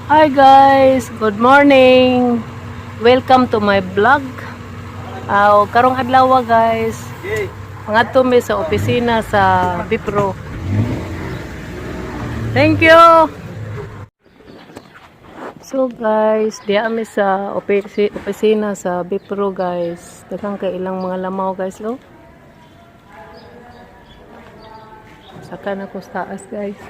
Hi guys, good morning. Welcome to my vlog. Karong adlaw guys. Ngadto mi sa opisina sa Bipro. Thank you. So guys, diya mi sa opisina sa Bipro guys. Daghang kay ilang mga lamaw guys lo. Saka na ko sa taas guys.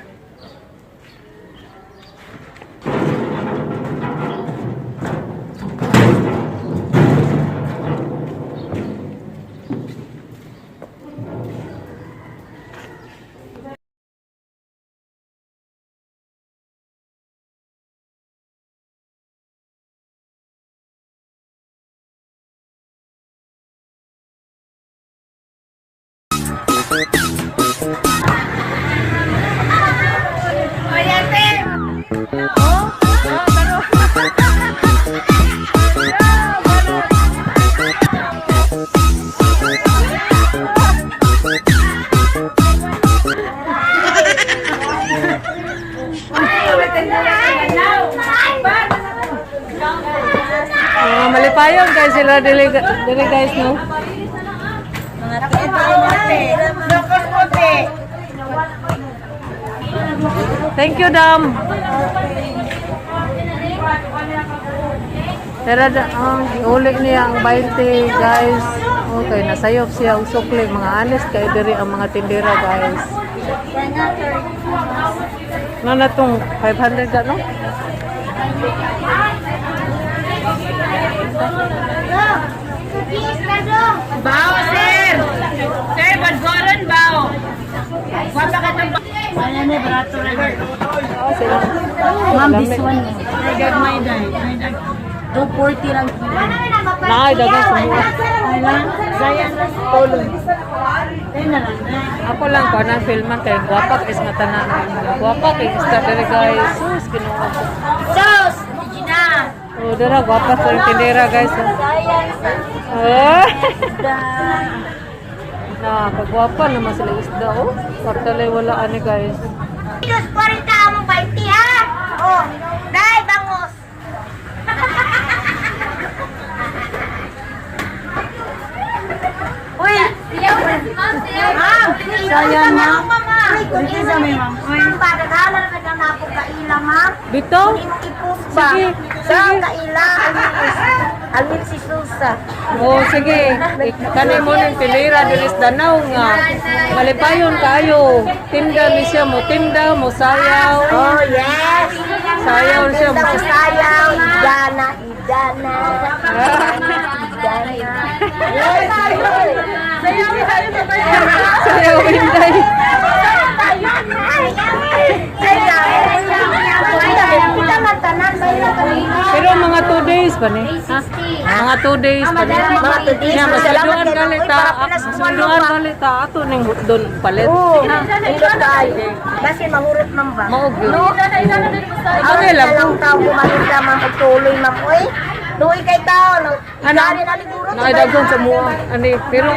Malipayon guys sila dili guys no. Thank you Dam. Pero ulit niya ang 20 guys. Okay, nasayop siya ang sukli. Mga honest kay diri ang mga tindera guys. Ano na itong 500 ka no? Bao, sir! Sir, badgoron, bao! Wala ka itong bao. Ano na, barato na. Ma'am, this one. Nagag may day. 240 lang. Nay, dagang semua. Ay lang? Zayan lang. Tulong. Ay na lang. Ako lang ko nang filman kay guwapak is matanan. Guwapak kay start diri guys. Sus kinuha ko. Sos! Gina! Oh, dara guwapak sa tindera guys. Zayan. Na kagwapa naman sila isda oh. Portalay wala ani guys. Diyos po rin ka among 20 ha! Oh, dahil bangos! Uy! Ma'am! Sayang ma'am! Dito sa may ma'am. Ma'am, padagala na nagnanapog ka ilang ma'am. Dito? Ipos ba? Sige, Saan sige. ka ilang? Alwin si Susa. Oh, sige. Kanay mo ng pilira dilis danaw nga. Malipayon kayo. Tinda ni siya mo tinda mo sayaw. Oh, yes! Sayaw siya mo. Sayaw, Idana, Idana. Idana. Yes! Sayaw, Sayaw hinday. Pero mga 2 days pa ni. Ha? Mga 2 days pa ni. Mga 2 days. Siya Salamat masaluan kayo. galita. Uy, para Masaluan galita ato ning doon palit. Oo. Ito tayo. Kasi mahurot man ba? Maog yun. No? Okay lang. Ang tao kumalit ka man pagtuloy man. Uy, luwi kay tao. Ano? Gari na liguro. Naidagong sa mua. Ani, pero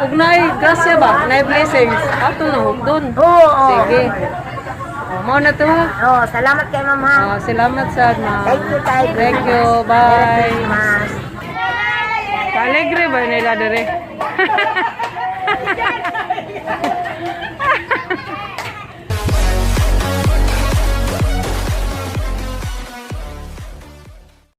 ug naay grasya ba? Naay blessings. Ato na doon. Oo. Sige. Oh, mo na to ha. Oh, salamat kay mama. Oh, salamat sa ma. Thank you, tayo. Thank you. Bye. Mas. Kalegre ba nila dire?